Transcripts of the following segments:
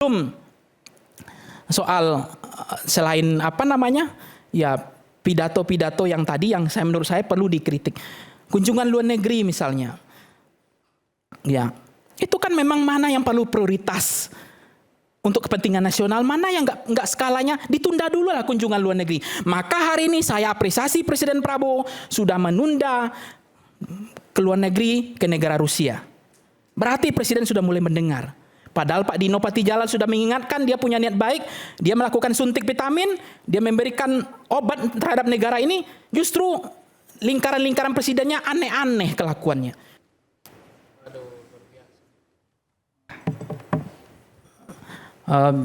Belum soal selain ya pidato-pidato yang tadi yang menurut saya perlu dikritik. Kunjungan luar negeri misalnya. Ya, itu kan memang mana yang perlu prioritas untuk kepentingan nasional, mana yang nggak skalanya ditunda dulu lah kunjungan luar negeri. Maka hari ini saya apresiasi Presiden Prabowo sudah menunda ke luar negeri ke negara Rusia. Berarti Presiden sudah mulai mendengar. Padahal Pak Dino Patijalan sudah mengingatkan, dia punya niat baik, dia melakukan suntik vitamin, dia memberikan obat terhadap negara ini, justru lingkaran-lingkaran presidennya aneh-aneh kelakuannya.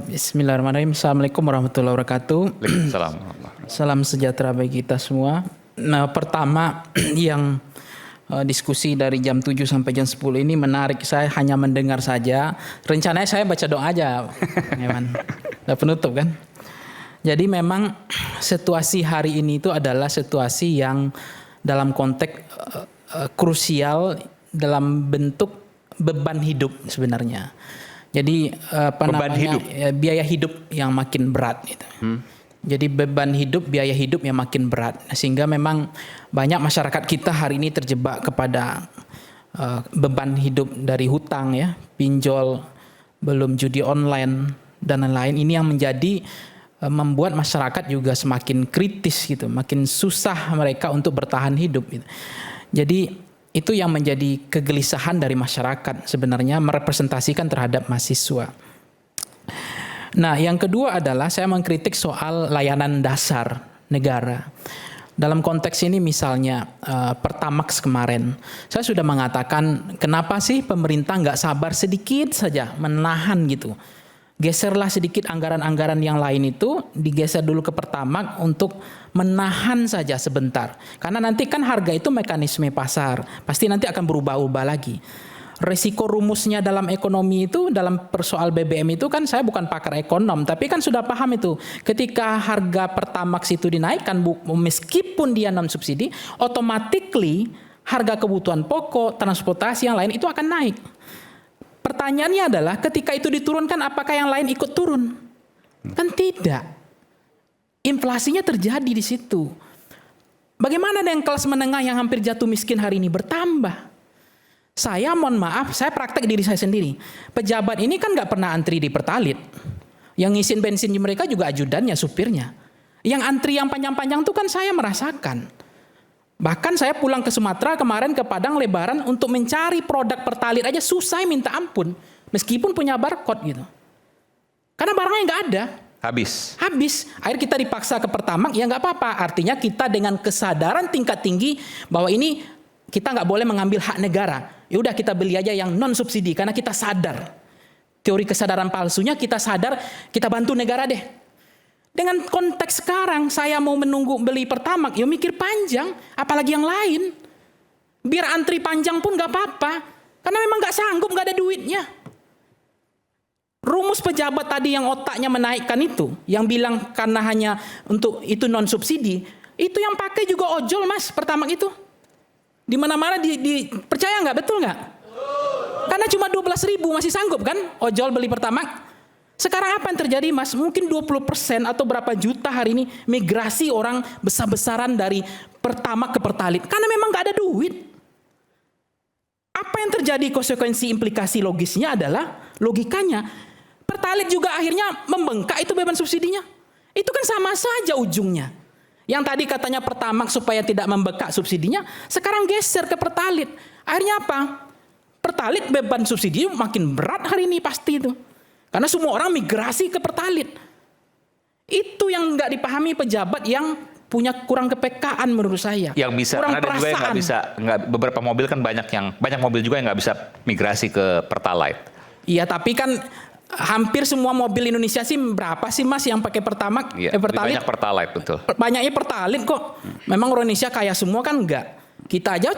Bismillahirrahmanirrahim. Assalamualaikum warahmatullahi wabarakatuh. Salam sejahtera bagi kita semua. Nah, pertama yang diskusi dari jam 7 sampai jam 10 ini menarik. Saya hanya mendengar saja. Rencananya saya baca doa aja. Udah penutup kan. Jadi memang situasi hari ini itu adalah situasi yang dalam konteks krusial dalam bentuk beban hidup sebenarnya. Jadi biaya hidup yang makin berat gitu. Jadi beban hidup, biaya hidup yang makin berat. Sehingga memang banyak masyarakat kita hari ini terjebak kepada beban hidup dari hutang ya, pinjol, belum judi online dan lain-lain. Ini yang menjadi membuat masyarakat juga semakin kritis gitu, makin susah mereka untuk bertahan hidup gitu. Jadi itu yang menjadi kegelisahan dari masyarakat sebenarnya merepresentasikan terhadap mahasiswa. Nah, yang kedua adalah saya mengkritik soal layanan dasar negara. Dalam konteks ini misalnya Pertamax kemarin, saya sudah mengatakan kenapa sih pemerintah nggak sabar sedikit saja menahan gitu. Geserlah sedikit anggaran-anggaran yang lain itu, digeser dulu ke Pertamax untuk menahan saja sebentar. Karena nanti kan harga itu mekanisme pasar, pasti nanti akan berubah-ubah lagi. Resiko rumusnya dalam ekonomi itu, dalam persoal BBM itu kan saya bukan pakar ekonom, tapi kan sudah paham itu. Ketika harga Pertamax itu dinaikkan, meskipun dia non subsidi, automatically harga kebutuhan pokok, transportasi yang lain itu akan naik. Pertanyaannya adalah ketika itu diturunkan, apakah yang lain ikut turun? Kan tidak. Inflasinya terjadi di situ. Bagaimana dengan kelas menengah yang hampir jatuh miskin hari ini bertambah? Saya mohon maaf, saya praktek diri saya sendiri. Pejabat ini kan nggak pernah antri di Pertalit. Yang ngisiin bensin mereka juga ajudannya, supirnya. Yang antri yang panjang-panjang itu kan saya merasakan. Bahkan saya pulang ke Sumatera kemarin ke Padang Lebaran untuk mencari produk Pertalit aja susah minta ampun. Meskipun punya barcode gitu. Karena barangnya nggak ada. Habis. Akhirnya kita dipaksa ke Pertamax, ya nggak apa-apa. Artinya kita dengan kesadaran tingkat tinggi bahwa ini kita nggak boleh mengambil hak negara. Ya udah kita beli aja yang non subsidi karena kita sadar. Teori kesadaran palsunya kita sadar, kita bantu negara deh. Dengan konteks sekarang saya mau menunggu beli Pertamax, ya mikir panjang, apalagi yang lain. Biar antri panjang pun nggak apa-apa, karena memang nggak sanggup, nggak ada duitnya. Rumus pejabat tadi yang otaknya menaikkan itu, yang bilang karena hanya untuk itu non subsidi, itu yang pakai juga ojol mas Pertamax itu. Di mana-mana percaya nggak, betul nggak? Karena cuma 12.000 masih sanggup kan ojol beli Pertamax. Sekarang apa yang terjadi mas? Mungkin 20% atau berapa juta hari ini migrasi orang besar-besaran dari Pertamax ke Pertalit. Karena memang nggak ada duit. Apa yang terjadi konsekuensi implikasi logisnya adalah logikanya Pertalit juga akhirnya membengkak itu beban subsidinya. Itu kan sama saja ujungnya. Yang tadi katanya Pertamax supaya tidak membekak subsidinya, sekarang geser ke Pertalit. Akhirnya apa? Pertalit beban subsidi makin berat hari ini pasti itu. Karena semua orang migrasi ke Pertalit. Itu yang nggak dipahami pejabat yang punya kurang kepekaan menurut saya. Yang bisa, kurang karena juga nggak bisa, beberapa mobil kan banyak mobil juga yang nggak bisa migrasi ke Pertalite. Iya, tapi kan hampir semua mobil Indonesia sih berapa sih mas yang pakai Pertamax? Iya, Pertalit? banyak Pertalite betul. Banyaknya Pertalit kok. Memang Indonesia kaya semua kan enggak. Kita aja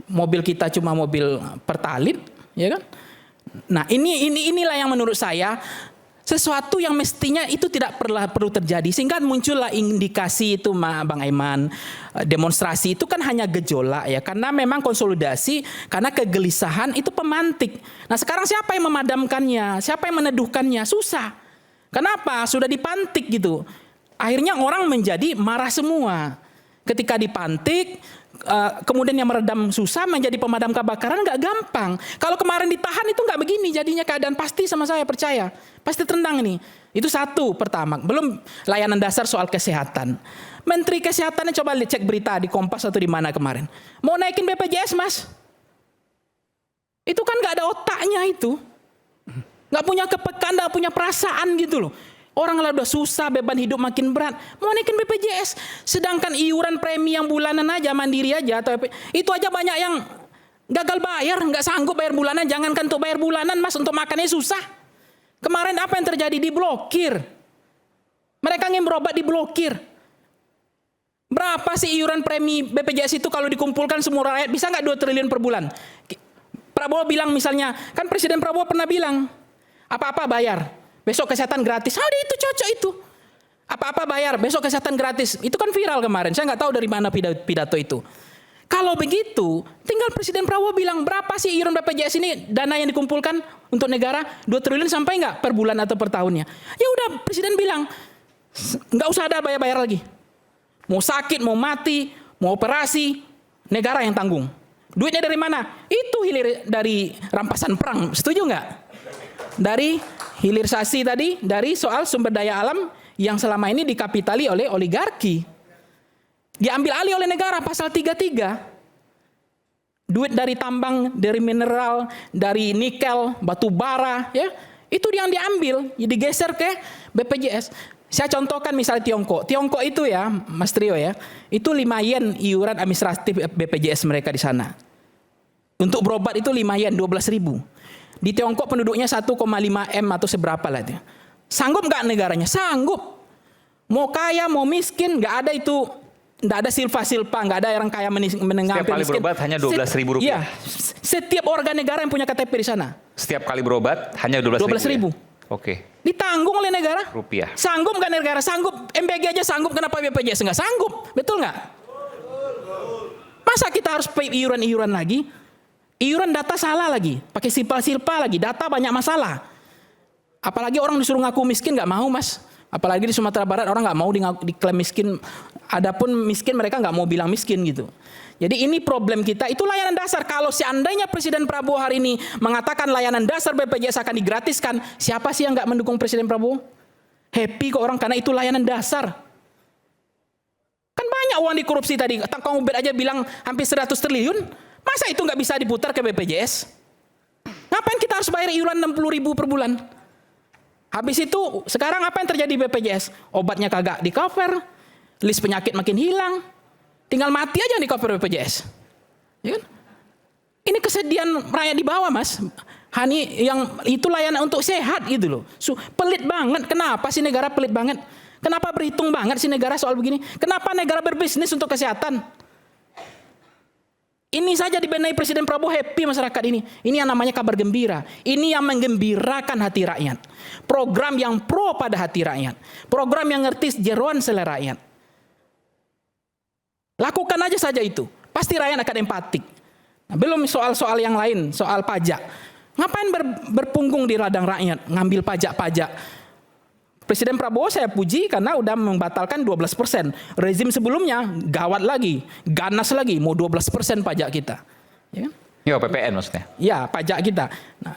mobil kita cuma mobil Pertalit, ya kan? Nah inilah yang menurut saya Sesuatu yang mestinya itu tidak perlu terjadi, sehingga muncullah indikasi itu Bang Aiman, demonstrasi itu kan hanya gejolak ya, karena memang konsolidasi, karena kegelisahan itu pemantik. Nah sekarang siapa yang memadamkannya, siapa yang meneduhkannya? Susah. Kenapa? Sudah dipantik gitu. Akhirnya orang menjadi marah semua. Ketika dipantik, kemudian yang meredam susah, menjadi pemadam kebakaran nggak gampang. Kalau kemarin ditahan itu nggak begini jadinya keadaan, pasti sama saya percaya. Pasti tendang ini. Itu satu pertama. Belum layanan dasar soal kesehatan. Menteri Kesehatannya coba cek berita di Kompas atau di mana kemarin. Mau naikin BPJS Mas. Itu kan nggak ada otaknya itu. Nggak punya kepekaan, nggak punya perasaan gitu loh. Orang lah udah susah, beban hidup makin berat, mau naikin BPJS. Sedangkan iuran premi yang bulanan aja, mandiri aja, atau itu aja banyak yang gagal bayar, nggak sanggup bayar bulanan. Jangankan untuk bayar bulanan Mas, untuk makannya susah. Kemarin apa yang terjadi? Diblokir. Mereka ingin berobat diblokir. Berapa sih iuran premi BPJS itu kalau dikumpulkan semua rakyat, bisa nggak 2 triliun per bulan? Prabowo bilang misalnya, kan Presiden Prabowo pernah bilang, apa-apa bayar. Besok kesehatan gratis. Itu cocok itu. Apa-apa bayar, besok kesehatan gratis. Itu kan viral kemarin. Saya nggak tahu dari mana pidato itu. Kalau begitu, tinggal Presiden Prabowo bilang berapa sih iuran BPJS ini, dana yang dikumpulkan untuk negara 2 triliun sampai nggak per bulan atau per tahunnya? Ya udah, Presiden bilang nggak usah ada bayar-bayar lagi. Mau sakit, mau mati, mau operasi, negara yang tanggung. Duitnya dari mana? Itu hilir dari rampasan perang. Setuju nggak? Dari hilirisasi tadi, dari soal sumber daya alam yang selama ini dikapitali oleh oligarki. Diambil alih oleh negara, pasal 33. Duit dari tambang, dari mineral, dari nikel, batu bara, ya, itu yang diambil, digeser ke BPJS. Saya contohkan misalnya Tiongkok. Tiongkok itu ya, Mas Trio ya, itu 5 yen iuran administratif BPJS mereka di sana. Untuk berobat itu 5 yen, 12.000. Di Tiongkok penduduknya 1,5 M atau seberapa lah itu. Sanggup nggak negaranya? Sanggup. Mau kaya, mau miskin, nggak ada itu. Nggak ada silpa-silpa, nggak ada orang kaya menengah setiap kali miskin. berobat hanya 12.000 rupiah. Iya, setiap warga negara yang punya KTP di sana. Setiap kali berobat hanya 12.000. Ya? Oke. Ditanggung oleh negara. Rupiah. Sanggup nggak negara? Sanggup. MBG aja sanggup, kenapa BPJS nggak sanggup? Betul nggak? Masa kita harus pay iuran-iuran lagi? Iuran data salah lagi, pakai silpa-silpa lagi, data banyak masalah. Apalagi orang disuruh ngaku miskin nggak mau Mas. Apalagi di Sumatera Barat orang nggak mau diklaim miskin. Adapun miskin mereka nggak mau bilang miskin gitu. Jadi ini problem kita, itu layanan dasar. Kalau seandainya Presiden Prabowo hari ini mengatakan layanan dasar BPJS akan digratiskan, siapa sih yang nggak mendukung Presiden Prabowo? Happy kok orang karena itu layanan dasar. Kan banyak uang dikorupsi tadi. Kang Ubed aja bilang hampir 100 triliun. Masa itu nggak bisa diputar ke BPJS? Ngapain kita harus bayar iuran 60.000 per bulan? Habis itu sekarang apa yang terjadi di BPJS? Obatnya kagak di cover, list penyakit makin hilang, tinggal mati aja di cover BPJS. Ya kan? Ini kesedihan rakyat di bawah Mas. Hani yang itu layanan untuk sehat gitu loh. Pelit banget. Kenapa sih negara pelit banget? Kenapa berhitung banget sih negara soal begini? Kenapa negara berbisnis untuk kesehatan? Ini saja dibenahi Presiden Prabowo, happy masyarakat ini. Ini yang namanya kabar gembira. Ini yang menggembirakan hati rakyat. Program yang pro pada hati rakyat. Program yang ngerti jeroan selera rakyat. Lakukan aja saja itu. Pasti rakyat akan empatik. Nah, belum soal-soal yang lain, soal pajak. Ngapain berpunggung di ladang rakyat, ngambil pajak-pajak? Presiden Prabowo saya puji karena udah membatalkan 12%. Rezim sebelumnya gawat lagi, ganas lagi, mau 12% pajak kita. Ya kan? Ya, PPN maksudnya. Ya, pajak kita. Nah,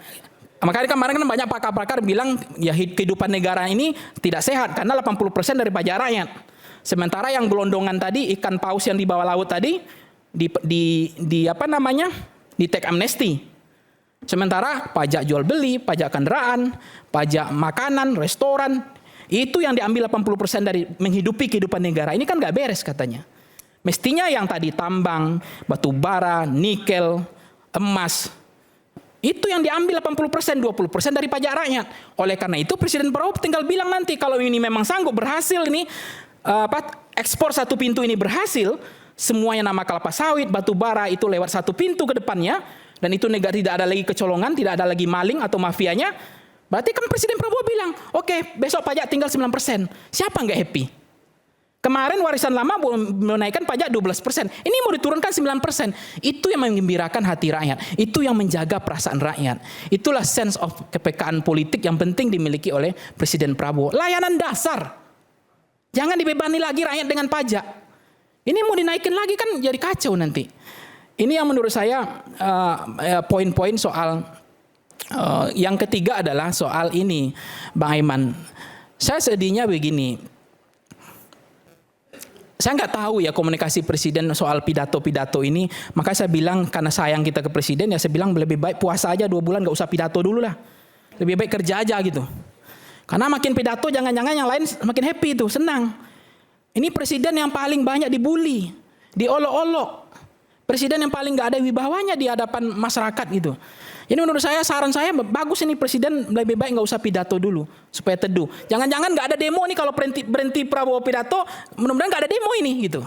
makanya kemarin kan banyak pakar-pakar bilang ya kehidupan negara ini tidak sehat karena 80% dari pajak rakyat. Sementara yang gelondongan tadi, ikan paus yang di bawah laut tadi di apa namanya? Di teks amnesti. Sementara pajak jual beli, pajak kendaraan, pajak makanan, restoran, itu yang diambil 80% dari menghidupi kehidupan negara. Ini kan gak beres katanya. Mestinya yang tadi tambang, batu bara, nikel, emas, itu yang diambil 80%, 20% dari pajak rakyat. Oleh karena itu Presiden Prabowo tinggal bilang nanti kalau ini memang sanggup berhasil ini, ekspor satu pintu ini berhasil, semuanya nama kelapa sawit, batu bara itu lewat satu pintu ke depannya, dan itu negara tidak ada lagi kecolongan, tidak ada lagi maling atau mafianya, Berarti kan Presiden Prabowo bilang, oke, besok pajak tinggal 9%. Siapa nggak happy? Kemarin warisan lama menaikkan pajak 12%. Ini mau diturunkan 9%. Itu yang menggembirakan hati rakyat. Itu yang menjaga perasaan rakyat. Itulah sense of kepekaan politik yang penting dimiliki oleh Presiden Prabowo. Layanan dasar. Jangan dibebani lagi rakyat dengan pajak. Ini mau dinaikin lagi kan jadi kacau nanti. Ini yang menurut saya poin-poin soal yang ketiga adalah soal ini, Bang Aiman. Saya sedihnya begini. Saya nggak tahu ya komunikasi presiden soal pidato-pidato ini. Maka saya bilang karena sayang kita ke presiden ya saya bilang lebih baik puasa aja 2 bulan, nggak usah pidato dulu lah. Lebih baik kerja aja gitu. Karena makin pidato jangan-jangan yang lain makin happy itu, senang. Ini presiden yang paling banyak dibully, diolok-olok. Presiden yang paling nggak ada wibawanya di hadapan masyarakat gitu. Jadi menurut saya saran saya bagus ini presiden lebih baik nggak usah pidato dulu supaya teduh. Jangan-jangan nggak ada demo nih kalau berhenti Prabowo pidato, mudah-mudahan nggak ada demo ini gitu.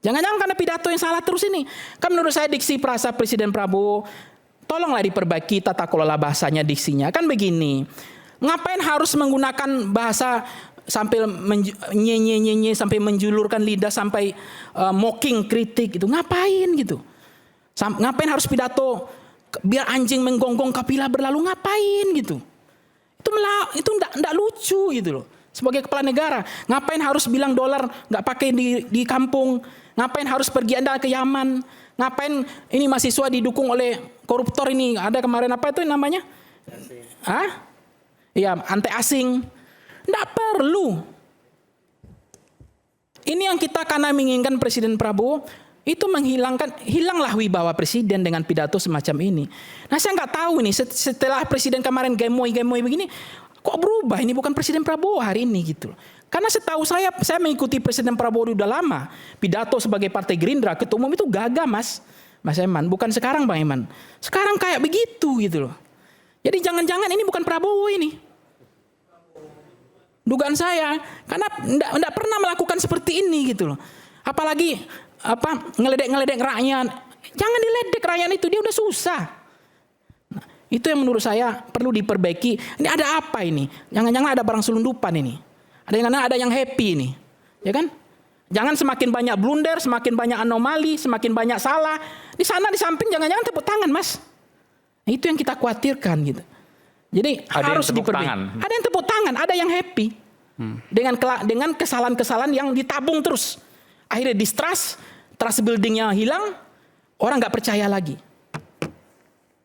Jangan-jangan karena pidato yang salah terus ini. Kan menurut saya diksi frasa Presiden Prabowo tolonglah diperbaiki tata kelola bahasanya, diksinya. Kan begini, ngapain harus menggunakan bahasa sampai nye sampai menjulurkan lidah sampai mocking kritik itu ngapain gitu? Ngapain harus pidato biar anjing menggonggong kapilah berlalu ngapain gitu? Itu enggak lucu gitu loh. Sebagai kepala negara, ngapain harus bilang dolar nggak pakai di kampung? Ngapain harus pergi Anda ke Yaman? Ngapain ini mahasiswa didukung oleh koruptor ini? Ada kemarin apa itu namanya? Iya, anti asing. Nggak perlu. Ini yang kita karena menginginkan Presiden Prabowo itu hilanglah wibawa presiden dengan pidato semacam ini. Nah saya nggak tahu nih setelah presiden kemarin gemoy begini, kok berubah ini bukan Presiden Prabowo hari ini gitu. Karena setahu saya mengikuti Presiden Prabowo udah lama. Pidato sebagai Partai Gerindra, Ketua Umum itu gagah Mas Eman. Bukan sekarang Bang Eman. Sekarang kayak begitu gitu loh. Jadi jangan-jangan ini bukan Prabowo ini. Dugaan saya, karena enggak pernah melakukan seperti ini gitu loh. Apalagi ngeledek rakyat. Jangan diledek rakyat itu, dia udah susah. Nah, itu yang menurut saya perlu diperbaiki. Ini ada apa ini? Jangan-jangan ada barang selundupan ini. Ada yang happy ini. Ya kan? Jangan semakin banyak blunder, semakin banyak anomali, semakin banyak salah. Di sana di samping jangan-jangan tepuk tangan, Mas. Nah, itu yang kita khawatirkan gitu. Jadi harus diperbaiki. Ada yang tepuk tangan, ada yang happy. Dengan kesalahan-kesalahan yang ditabung terus. Akhirnya distrust, trust buildingnya hilang, orang nggak percaya lagi.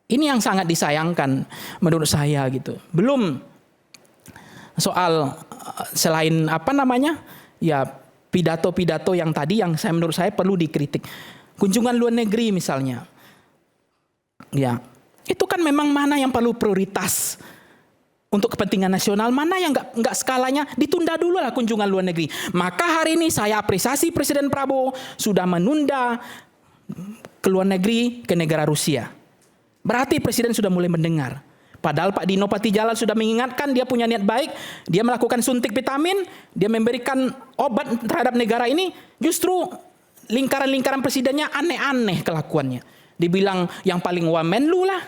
Ini yang sangat disayangkan menurut saya gitu. Belum soal selain ya pidato-pidato yang tadi yang menurut saya perlu dikritik. Kunjungan luar negeri misalnya, ya itu kan memang mana yang perlu prioritas untuk kepentingan nasional, mana yang nggak skalanya ditunda dulu lah kunjungan luar negeri. Maka hari ini saya apresiasi Presiden Prabowo sudah menunda ke luar negeri ke negara Rusia. Berarti Presiden sudah mulai mendengar. Padahal Pak Dino Patijalal sudah mengingatkan, dia punya niat baik, dia melakukan suntik vitamin, dia memberikan obat terhadap negara ini, justru lingkaran-lingkaran presidennya aneh-aneh kelakuannya. Dibilang yang paling wamenlu lah,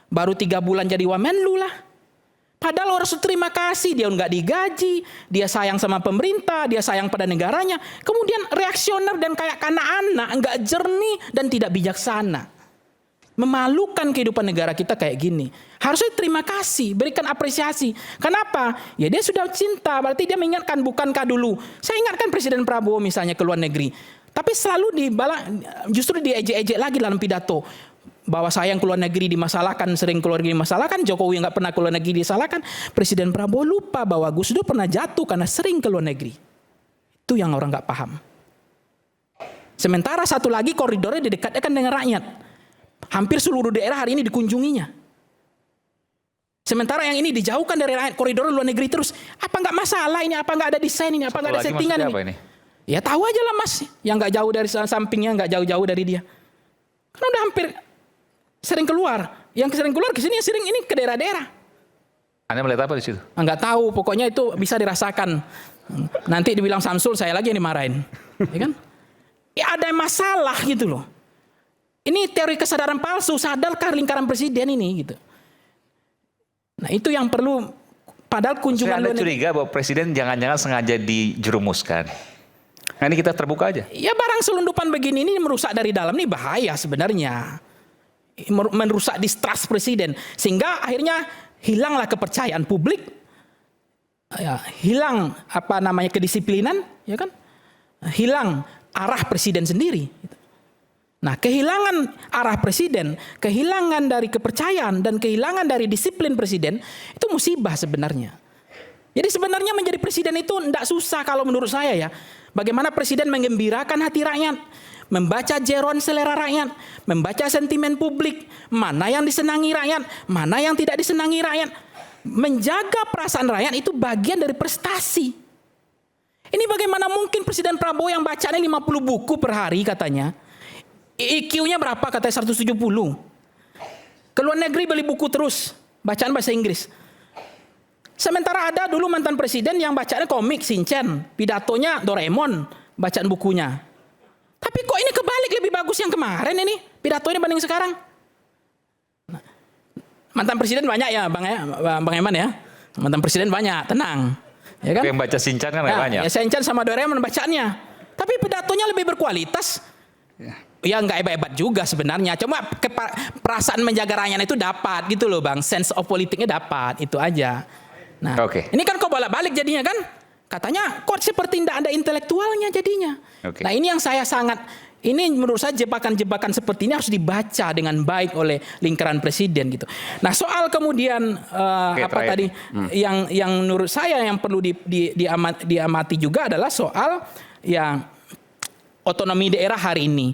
baru 3 bulan jadi wamenlu lah. Padahal harus terima kasih, dia nggak digaji, dia sayang sama pemerintah, dia sayang pada negaranya. Kemudian reaksioner dan kayak anak-anak, nggak jernih dan tidak bijaksana. Memalukan kehidupan negara kita kayak gini. Harusnya terima kasih, berikan apresiasi. Kenapa? Ya dia sudah cinta, berarti dia mengingatkan, bukankah dulu saya ingatkan Presiden Prabowo misalnya ke luar negeri. Tapi selalu justru diejek-ejek lagi dalam pidato. Bahwa sayang keluar negeri dimasalahkan, sering keluar negeri dimasalahkan, Jokowi nggak pernah keluar negeri disalahkan. Presiden Prabowo lupa bahwa Gus Dur pernah jatuh karena sering keluar negeri. Itu yang orang nggak paham. Sementara satu lagi koridornya didekatkan dengan rakyat. Hampir seluruh daerah hari ini dikunjunginya. Sementara yang ini dijauhkan dari rakyat, koridor luar negeri terus. Apa nggak masalah ini? Apa nggak ada desain ini? Apa nggak ada settingan ini? Ya tahu aja lah Mas, yang nggak jauh dari sampingnya, nggak jauh-jauh dari dia. Karena udah hampir sering keluar. Yang sering keluar ke sini, yang sering ini ke daerah-daerah. Anda melihat apa di situ? Nggak tahu, pokoknya itu bisa dirasakan. Nanti dibilang Samsul, saya lagi yang dimarahin. Ya kan? Ya ada masalah gitu loh. Ini teori kesadaran palsu, sadarkah lingkaran presiden ini gitu. Nah itu yang perlu, padahal kunjungan Anda curiga bahwa presiden jangan-jangan sengaja dijerumuskan. Nah ini kita terbuka aja. Ya barang selundupan begini ini merusak dari dalam, ini bahaya sebenarnya. Merusak distrust presiden. Sehingga akhirnya hilanglah kepercayaan publik. Ya, hilang kedisiplinan, ya kan? Hilang arah presiden sendiri. Nah, kehilangan arah presiden, kehilangan dari kepercayaan dan kehilangan dari disiplin presiden itu musibah sebenarnya. Jadi sebenarnya menjadi presiden itu tidak susah kalau menurut saya ya. Bagaimana presiden menggembirakan hati rakyat, membaca jeroan selera rakyat, membaca sentimen publik, mana yang disenangi rakyat, mana yang tidak disenangi rakyat. Menjaga perasaan rakyat itu bagian dari prestasi. Ini bagaimana mungkin Presiden Prabowo yang bacanya 50 buku per hari katanya. IQ-nya berapa katanya 170. Ke luar negeri beli buku terus, bacaan bahasa Inggris. Sementara ada dulu mantan presiden yang bacanya komik Shinchan, pidatonya Doraemon, bacaan bukunya. Tapi kok ini kebalik, lebih bagus yang kemarin ini pidatonya banding sekarang. Mantan presiden banyak ya Bang Eman ya. Mantan presiden banyak, tenang. Ya kan? Yang baca Shinchan kan banyak. Ya Shinchan sama Doraemon bacanya. Tapi pidatonya lebih berkualitas. Ya nggak hebat-hebat juga sebenarnya. Cuma perasaan menjaga rakyat itu dapat gitu loh Bang. Sense of politiknya dapat, itu aja. Nah, ini kan kok bolak-balik jadinya kan? Katanya kok seperti tidak ada intelektualnya jadinya. Nah ini yang saya ini menurut saya jebakan-jebakan seperti ini harus dibaca dengan baik oleh lingkaran presiden gitu. Nah soal kemudian yang menurut saya yang perlu diamati juga adalah soal yang otonomi daerah hari ini.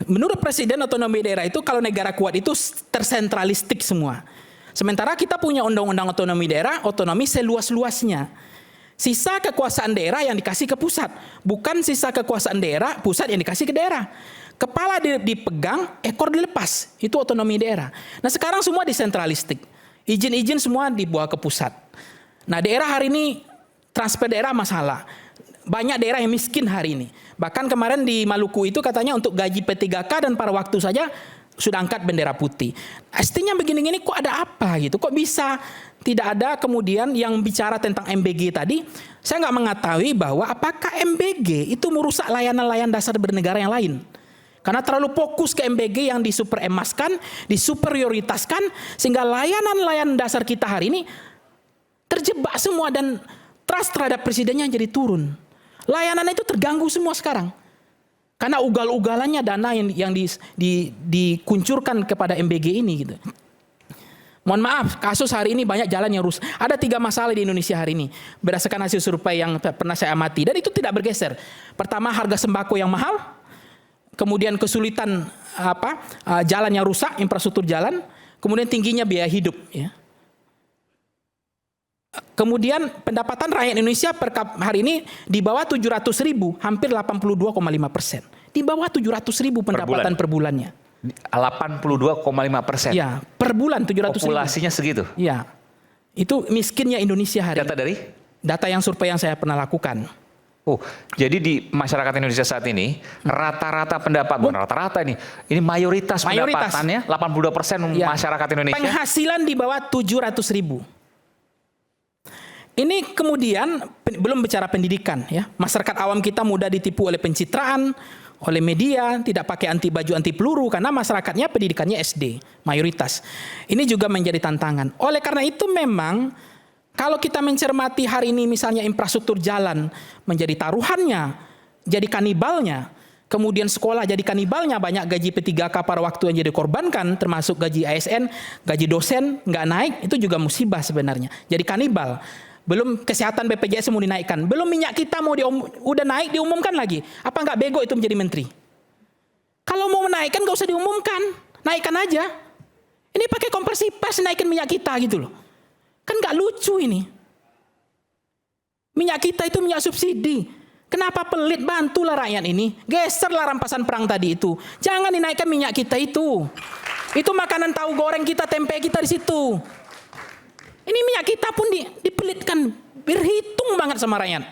Menurut presiden otonomi daerah itu kalau negara kuat itu tersentralistik semua. Sementara kita punya undang-undang otonomi daerah, otonomi seluas-luasnya. Sisa kekuasaan daerah yang dikasih ke pusat, bukan sisa kekuasaan daerah pusat yang dikasih ke daerah. Kepala dipegang, ekor dilepas, itu otonomi daerah. Nah sekarang semua disentralistik, izin-izin semua dibawa ke pusat. Nah daerah hari ini transfer daerah masalah. Banyak daerah yang miskin hari ini. Bahkan kemarin di Maluku itu katanya untuk gaji P3K dan pada waktu saja sudah angkat bendera putih. Artinya begini-gini kok ada apa gitu? Kok bisa tidak ada kemudian yang bicara tentang MBG tadi? Saya nggak mengetahui bahwa apakah MBG itu merusak layanan-layanan dasar bernegara yang lain. Karena terlalu fokus ke MBG yang disuperemaskan, disuperioritaskan, sehingga layanan-layanan dasar kita hari ini terjebak semua dan trust terhadap presidennya jadi turun. Layanan itu terganggu semua sekarang. Karena ugal-ugalannya dana yang dikuncurkan kepada MBG ini gitu. Mohon maaf, kasus hari ini banyak jalan yang rusak. Ada 3 masalah di Indonesia hari ini berdasarkan hasil survei yang pernah saya amati dan itu tidak bergeser. Pertama, harga sembako yang mahal, kemudian kesulitan jalan yang rusak, infrastruktur jalan, kemudian tingginya biaya hidup ya. Kemudian pendapatan rakyat Indonesia per hari ini di bawah 700.000, hampir 82,5%. Di bawah 700.000 pendapatan per bulannya. 82,5%. Ya, per bulan 700.000. Populasinya segitu. Ya, itu miskinnya Indonesia hari ini. Data dari? Data yang survei yang saya pernah lakukan. Oh, jadi di masyarakat Indonesia saat ini rata-rata bukan rata-rata ini mayoritas pendapatannya 82% ya, masyarakat Indonesia. Penghasilan di bawah 700.000. Ini kemudian belum bicara pendidikan ya. Masyarakat awam kita mudah ditipu oleh pencitraan, oleh media, tidak pakai baju anti peluru karena masyarakatnya pendidikannya SD mayoritas. Ini juga menjadi tantangan. Oleh karena itu memang kalau kita mencermati hari ini misalnya infrastruktur jalan menjadi taruhannya, jadi kanibalnya, kemudian sekolah jadi kanibalnya, banyak gaji P3K pada waktu yang jadi korbankan, termasuk gaji ASN, gaji dosen nggak naik, itu juga musibah sebenarnya. Jadi kanibal. Belum kesehatan BPJS mau dinaikkan, belum minyak kita mau udah naik diumumkan lagi. Apa nggak bego itu menjadi menteri? Kalau mau menaikkan nggak usah diumumkan, naikkan aja. Ini pakai konversi pers naikin minyak kita gitu loh. Kan nggak lucu ini. Minyak kita itu minyak subsidi. Kenapa pelit? Bantulah rakyat ini. Geserlah rampasan perang tadi itu. Jangan dinaikkan minyak kita itu. Itu makanan tahu goreng kita, tempe kita di situ. Ini minyak kita pun dipelitkan, berhitung banget sama rakyat.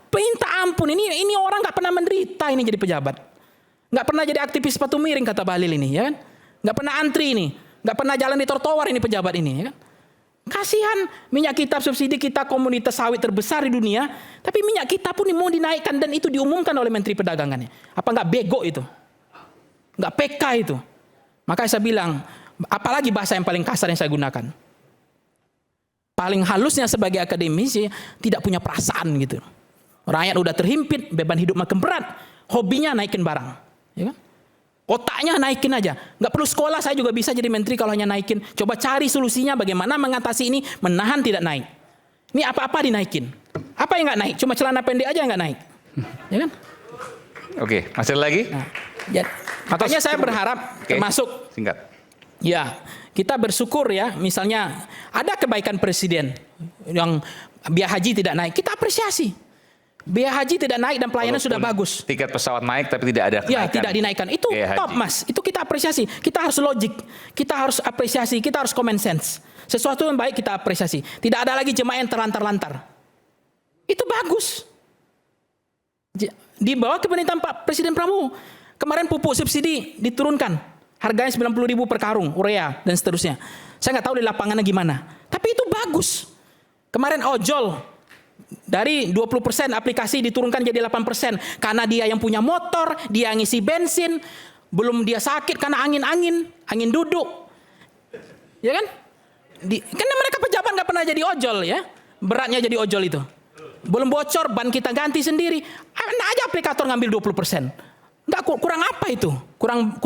Minta ampun, ini orang nggak pernah menderita ini jadi pejabat, nggak pernah jadi aktivis sepatu miring kata Bahlil ini, ya kan? Nggak pernah antri ini, nggak pernah jalan di trotoar ini pejabat ini, ya kan? Kasihan, minyak kita subsidi, kita komoditas sawit terbesar di dunia, tapi minyak kita pun mau dinaikkan dan itu diumumkan oleh Menteri Perdagangannya. Apa nggak bego itu? Nggak PK itu? Makanya saya bilang, apalagi bahasa yang paling kasar yang saya gunakan. Paling halusnya sebagai akademisi, tidak punya perasaan gitu. Rakyat udah terhimpit, beban hidup makin berat, hobinya naikin barang. Ya kan? Otaknya naikin aja. Nggak perlu sekolah, saya juga bisa jadi menteri kalau hanya naikin. Coba cari solusinya bagaimana mengatasi ini, menahan tidak naik. Ini apa-apa dinaikin. Apa yang nggak naik? Cuma celana pendek aja yang nggak naik. Ya kan? Oke, masih ada lagi? Nah, ya, makanya saya berharap termasuk. Singkat. Ya, kita bersyukur ya, misalnya ada kebaikan presiden yang biaya haji tidak naik, kita apresiasi. Biaya haji tidak naik dan pelayanan sudah bagus. Tiket pesawat naik tapi tidak ada kenaikan. Ya, tidak dinaikkan. Itu top, Mas. Itu kita apresiasi. Kita harus logik. Kita harus apresiasi. Kita harus common sense. Sesuatu yang baik kita apresiasi. Tidak ada lagi jemaah yang terlantar-lantar. Itu bagus. Di bawah kepemerintahan Pak Presiden Prabowo, kemarin pupuk subsidi diturunkan. Harganya 90.000 per karung, urea dan seterusnya. Saya nggak tahu di lapangannya gimana. Tapi itu bagus. Kemarin ojol dari 20% aplikasi diturunkan jadi 8%. Karena dia yang punya motor, dia yang ngisi bensin, belum dia sakit karena angin duduk. Ya kan? Karena mereka pejabat nggak pernah jadi ojol ya. Beratnya jadi ojol itu. Belum bocor, ban kita ganti sendiri. Enak aja aplikator ngambil 20%. Nggak, kurang apa itu? Kurang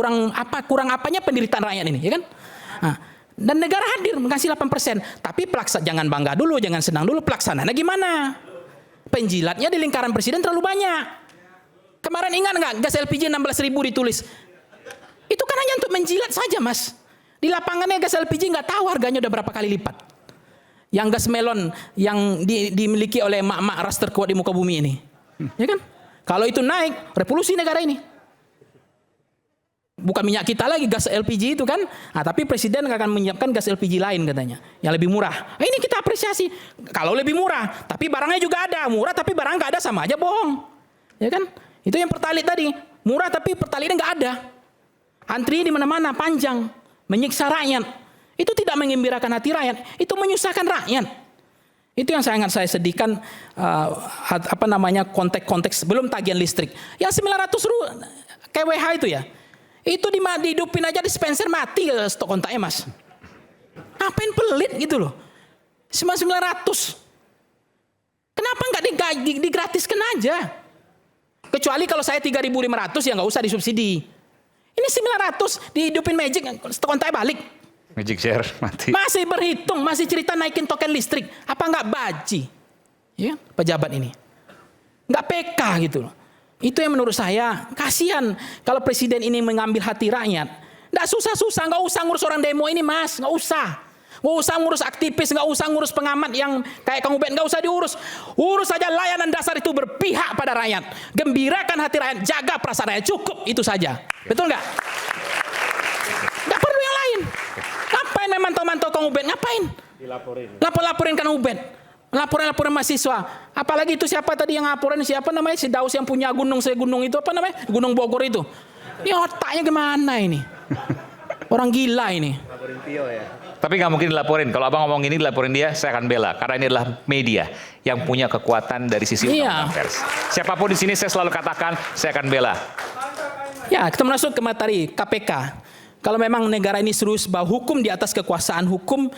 apanya penderitaan rakyat ini, ya kan? Nah, dan negara hadir mengasih 8%. Tapi jangan bangga dulu, jangan senang dulu. Pelaksanaannya gimana? Penjilatnya di lingkaran presiden terlalu banyak. Kemarin ingat nggak gas LPG 16.000 ditulis? Itu kan hanya untuk menjilat saja, Mas. Di lapangannya gas LPG nggak tahu harganya udah berapa kali lipat. Yang gas melon yang dimiliki oleh emak-emak ras terkuat di muka bumi ini. Ya kan? Kalau itu naik, revolusi negara ini. Bukan minyak kita lagi, gas LPG itu kan. Nah, tapi presiden akan menyiapkan gas LPG lain katanya, yang lebih murah. Nah, ini kita apresiasi. Kalau lebih murah, tapi barangnya juga ada. Murah tapi barang nggak ada, sama aja bohong. Ya kan? Itu yang pertalit tadi. Murah tapi pertalitnya nggak ada. Antri di mana-mana panjang, menyiksa rakyat. Itu tidak mengembirakan hati rakyat. Itu menyusahkan rakyat. Itu yang sangat saya sedihkan. Konteks belum tagihan listrik. Yang 900 kWh itu ya. Itu dihidupin aja dispenser mati stok kontaknya, Mas. Ngapain pelit gitu loh. 900. Kenapa nggak digratiskan aja? Kecuali kalau saya 3.500 ya nggak usah disubsidi. Ini 900 dihidupin magic, stok kontaknya balik. Magic share mati. Masih berhitung, masih cerita naikin token listrik. Apa nggak baji? Ya, pejabat ini. Nggak PK gitu loh. Itu yang menurut saya kasihan kalau presiden ini mengambil hati rakyat. Nggak susah-susah, nggak usah ngurus orang demo ini, Mas, nggak usah. Nggak usah ngurus aktivis, nggak usah ngurus pengamat yang kayak Kang Ubed, nggak usah diurus. Urus saja layanan dasar itu berpihak pada rakyat. Gembirakan hati rakyat, jaga perasaan rakyat, cukup itu saja. Betul nggak? Nggak perlu yang lain. Ngapain memantau-mantau Kang Ubed? Ngapain? Laporin Kang Ubed. Laporan mahasiswa. Apalagi itu siapa tadi yang laporan, siapa namanya? Si Daus yang punya gunung itu apa namanya? Gunung Bogor itu. Ini otaknya gimana ini? Orang gila ini. Laporin Tio ya. Tapi nggak mungkin dilaporin. Kalau abang ngomong ini dilaporin dia, saya akan bela. Karena ini adalah media yang punya kekuatan dari sisi undang-undang pers. Siapapun di sini saya selalu katakan, saya akan bela. Ya, kita masuk ke materi KPK. Kalau memang negara ini serius bahwa hukum di atas kekuasaan hukum,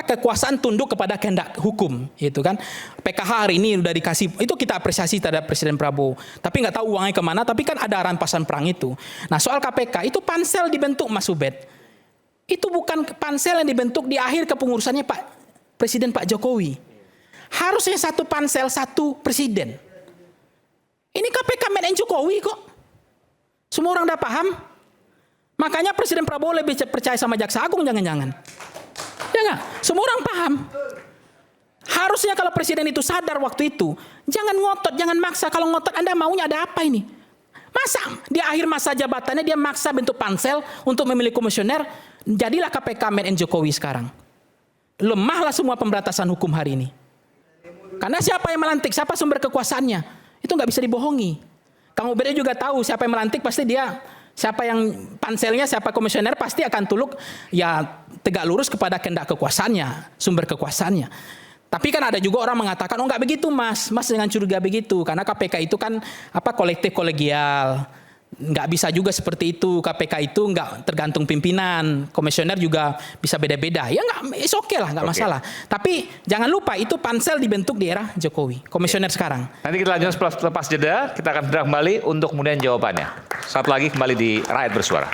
kekuasaan tunduk kepada kehendak hukum, itu kan. PKH hari ini udah dikasih, itu kita apresiasi terhadap Presiden Prabowo. Tapi nggak tahu uangnya kemana. Tapi kan ada rampasan perang itu. Nah, soal KPK itu pansel dibentuk, Mas Ubed. Itu bukan pansel yang dibentuk di akhir kepengurusannya Pak Presiden Pak Jokowi. Harusnya satu pansel, satu presiden. Ini KPK made in Jokowi kok. Semua orang udah paham. Makanya Presiden Prabowo lebih percaya sama Jaksa Agung, jangan-jangan. Ya nggak? Semua orang paham. Harusnya kalau presiden itu sadar waktu itu, jangan ngotot, jangan maksa. Kalau ngotot Anda maunya ada apa ini? Masa di akhir masa jabatannya dia maksa bentuk pansel untuk memilih komisioner, jadilah KPK made in Jokowi sekarang. Lemahlah semua pemberantasan hukum hari ini. Karena siapa yang melantik, siapa sumber kekuasaannya, itu nggak bisa dibohongi. Kang Ubed juga tahu siapa yang melantik, pasti dia Siapa yang panselnya, siapa komisioner pasti akan tuluk ya tegak lurus kepada kehendak kekuasaannya, sumber kekuasaannya. Tapi kan ada juga orang mengatakan, oh nggak begitu mas dengan curiga begitu. Karena KPK itu kan kolektif kolegial. Nggak bisa juga seperti itu. KPK itu nggak tergantung pimpinan. Komisioner juga bisa beda-beda. Ya nggak, it's okay lah, nggak masalah. Tapi jangan lupa itu pansel dibentuk di era Jokowi. Komisioner sekarang. Nanti kita lanjut lepas jeda. Kita akan segera kembali untuk kemudian jawabannya. Saat lagi kembali di Rakyat Bersuara.